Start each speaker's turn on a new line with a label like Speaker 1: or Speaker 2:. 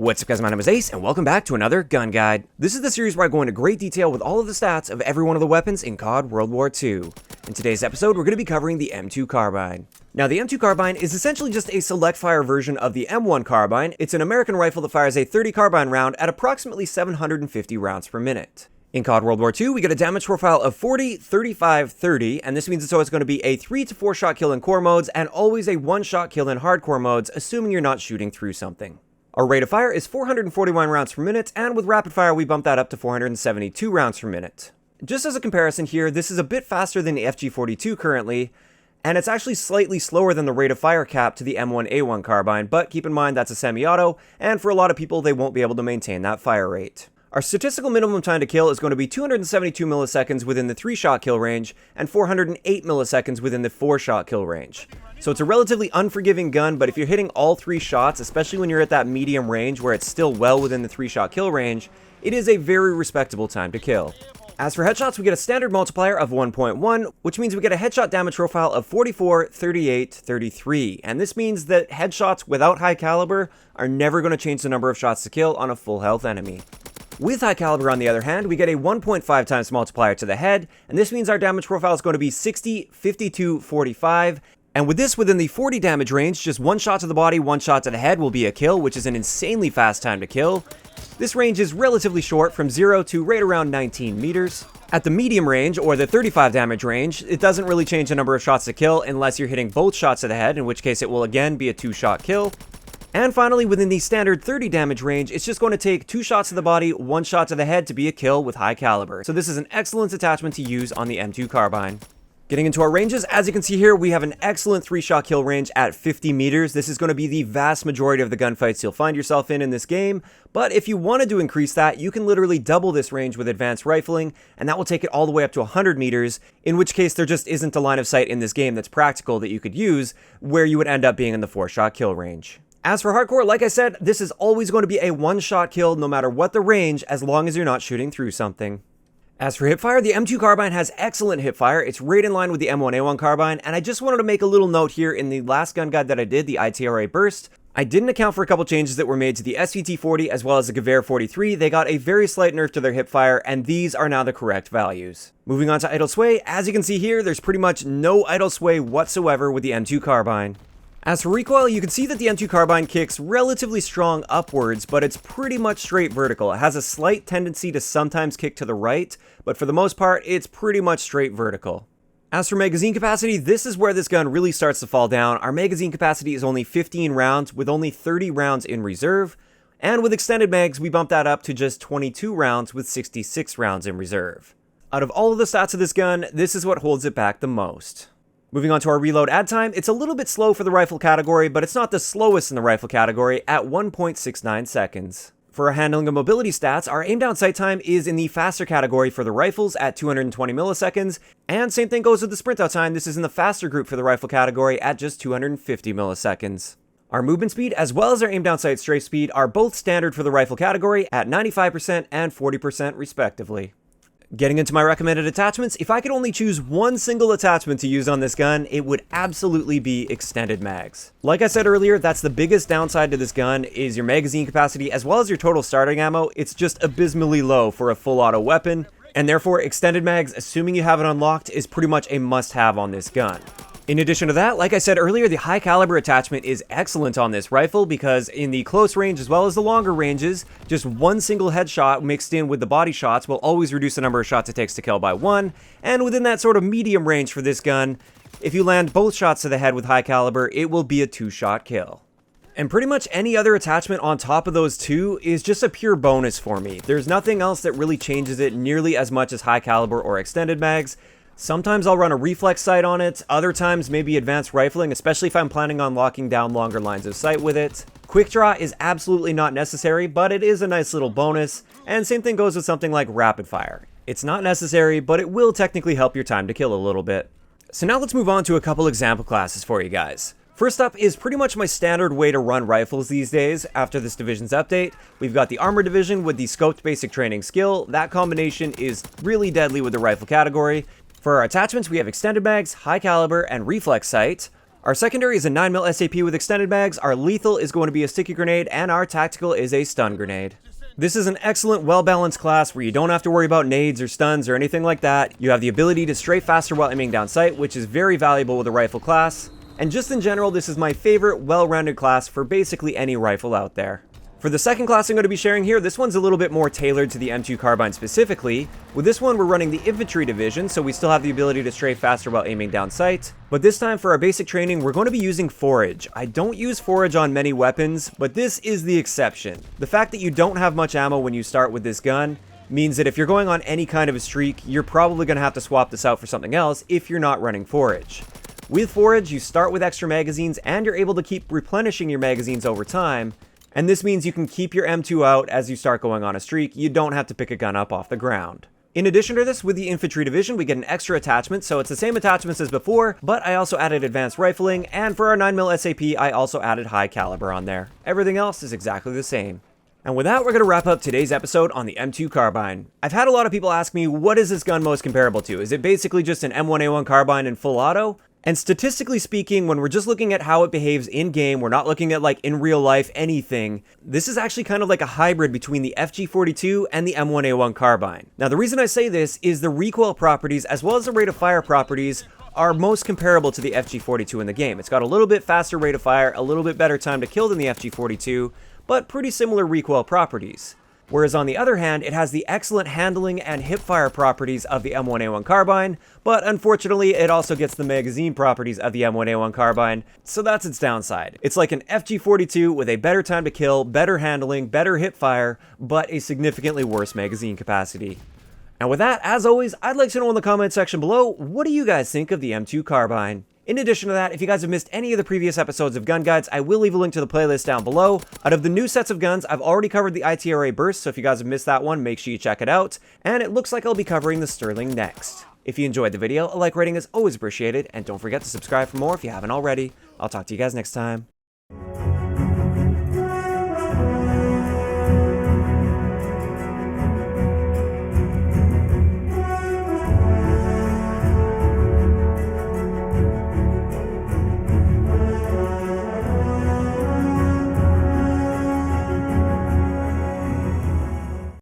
Speaker 1: What's up guys, my name is Ace, and welcome back to another gun guide. This is the series where I go into great detail with all of the stats of every one of the weapons in CoD WW2. In today's episode, we're going to be covering the M2 Carbine. Now, the M2 Carbine is essentially just a select fire version of the M1 Carbine. It's an American rifle that fires a 30 carbine round at approximately 750 rounds per minute. In CoD WW2, we get a damage profile of 40, 35, 30, and this means it's always going to be a 3 to 4 shot kill in core modes and always a 1 shot kill in hardcore modes, assuming you're not shooting through something. Our rate of fire is 441 rounds per minute, and with rapid fire we bump that up to 472 rounds per minute. Just as a comparison here, this is a bit faster than the FG42 currently, and it's actually slightly slower than the rate of fire cap to the M1A1 Carbine, but keep in mind that's a semi-auto, and for a lot of people they won't be able to maintain that fire rate. Our statistical minimum time to kill is going to be 272 milliseconds within the 3-shot kill range, and 408 milliseconds within the 4-shot kill range. So it's a relatively unforgiving gun, but if you're hitting all 3 shots, especially when you're at that medium range where it's still well within the 3-shot kill range, it is a very respectable time to kill. As for headshots, we get a standard multiplier of 1.1, which means we get a headshot damage profile of 44, 38, 33, and this means that headshots without high caliber are never going to change the number of shots to kill on a full health enemy. With high caliber, on the other hand, we get a 1.5 times multiplier to the head, and this means our damage profile is going to be 60, 52, 45, and with this within the 40 damage range, just 1 shot to the body, 1 shot to the head will be a kill, which is an insanely fast time to kill. This range is relatively short, from 0 to right around 19 meters. At the medium range, or the 35 damage range, it doesn't really change the number of shots to kill unless you're hitting both shots to the head, in which case it will again be a 2-shot kill. And finally, within the standard 30 damage range, it's just going to take 2 shots to the body, 1 shot to the head to be a kill with high caliber. So this is an excellent attachment to use on the M2 Carbine. Getting into our ranges, as you can see here, we have an excellent 3-shot kill range at 50 meters. This is going to be the vast majority of the gunfights you'll find yourself in this game, but if you wanted to increase that, you can literally double this range with advanced rifling, and that will take it all the way up to 100 meters, in which case there just isn't a line of sight in this game that's practical that you could use, where you would end up being in the 4-shot kill range. As for hardcore, like I said, this is always going to be a 1-shot kill no matter what the range, as long as you're not shooting through something. As for hipfire, the M2 Carbine has excellent hipfire. It's right in line with the M1A1 Carbine, and I just wanted to make a little note here in the last gun guide that I did, the ITRA Burst. I didn't account for a couple changes that were made to the SVT-40 as well as the Gewehr 43. They got a very slight nerf to their hipfire, and these are now the correct values. Moving on to idle sway, as you can see here, there's pretty much no idle sway whatsoever with the M2 Carbine. As for recoil, you can see that the M2 Carbine kicks relatively strong upwards, but it's pretty much straight vertical. It has a slight tendency to sometimes kick to the right, but for the most part, it's pretty much straight vertical. As for magazine capacity, this is where this gun really starts to fall down. Our magazine capacity is only 15 rounds, with only 30 rounds in reserve, and with extended mags, we bump that up to just 22 rounds with 66 rounds in reserve. Out of all of the stats of this gun, this is what holds it back the most. Moving on to our reload add time, it's a little bit slow for the rifle category, but it's not the slowest in the rifle category at 1.69 seconds. For our handling and mobility stats, our aim down sight time is in the faster category for the rifles at 220 milliseconds, and same thing goes with the sprint out time. This is in the faster group for the rifle category at just 250 milliseconds. Our movement speed as well as our aim down sight strafe speed are both standard for the rifle category at 95% and 40% respectively. Getting into my recommended attachments, if I could only choose one single attachment to use on this gun, it would absolutely be extended mags. Like I said earlier, that's the biggest downside to this gun is your magazine capacity as well as your total starting ammo. It's just abysmally low for a full auto weapon, and therefore extended mags, assuming you have it unlocked, is pretty much a must-have on this gun. In addition to that, like I said earlier, the high caliber attachment is excellent on this rifle because in the close range as well as the longer ranges, just one single headshot mixed in with the body shots will always reduce the number of shots it takes to kill by 1, and within that sort of medium range for this gun, if you land both shots to the head with high caliber, it will be a 2-shot kill. And pretty much any other attachment on top of those two is just a pure bonus for me. There's nothing else that really changes it nearly as much as high caliber or extended mags. Sometimes I'll run a reflex sight on it, other times maybe advanced rifling, especially if I'm planning on locking down longer lines of sight with it. Quick draw is absolutely not necessary, but it is a nice little bonus, and same thing goes with something like rapid fire. It's not necessary, but it will technically help your time to kill a little bit. So now let's move on to a couple example classes for you guys. First up is pretty much my standard way to run rifles these days after this division's update. We've got the armor division with the scoped basic training skill. That combination is really deadly with the rifle category. For our attachments, we have extended mags, high caliber, and reflex sight. Our secondary is a 9mm SAP with extended mags, our lethal is going to be a sticky grenade, and our tactical is a stun grenade. This is an excellent, well-balanced class where you don't have to worry about nades or stuns or anything like that. You have the ability to strafe faster while aiming down sight, which is very valuable with a rifle class. And just in general, this is my favorite well-rounded class for basically any rifle out there. For the second class I'm going to be sharing here, this one's a little bit more tailored to the M2 Carbine specifically. With this one, we're running the infantry division, so we still have the ability to strafe faster while aiming down sight. But this time for our basic training, we're going to be using forage. I don't use forage on many weapons, but this is the exception. The fact that you don't have much ammo when you start with this gun means that if you're going on any kind of a streak, you're probably going to have to swap this out for something else if you're not running forage. With forage, you start with extra magazines and you're able to keep replenishing your magazines over time. And this means you can keep your M2 out as you start going on a streak. You don't have to pick a gun up off the ground. In addition to this, with the infantry division, we get an extra attachment, so it's the same attachments as before, but I also added advanced rifling, and for our 9mm SAP, I also added high caliber on there. Everything else is exactly the same. And with that, we're going to wrap up today's episode on the M2 Carbine. I've had a lot of people ask me, what is this gun most comparable to? Is it basically just an M1A1 Carbine in full auto? And statistically speaking, when we're just looking at how it behaves in-game, we're not looking at like in real life anything, this is actually kind of like a hybrid between the FG42 and the M1A1 Carbine. Now the reason I say this is the recoil properties as well as the rate of fire properties are most comparable to the FG42 in the game. It's got a little bit faster rate of fire, a little bit better time to kill than the FG42, but pretty similar recoil properties. Whereas on the other hand, it has the excellent handling and hipfire properties of the M1A1 Carbine, but unfortunately it also gets the magazine properties of the M1A1 Carbine, so that's its downside. It's like an FG42 with a better time to kill, better handling, better hipfire, but a significantly worse magazine capacity. And with that, as always, I'd like to know in the comment section below, what do you guys think of the M2 Carbine? In addition to that, if you guys have missed any of the previous episodes of Gun Guides, I will leave a link to the playlist down below. Out of the new sets of guns, I've already covered the ITRA Burst, so if you guys have missed that one, make sure you check it out. And it looks like I'll be covering the Sterling next. If you enjoyed the video, a like rating is always appreciated, and don't forget to subscribe for more if you haven't already. I'll talk to you guys next time.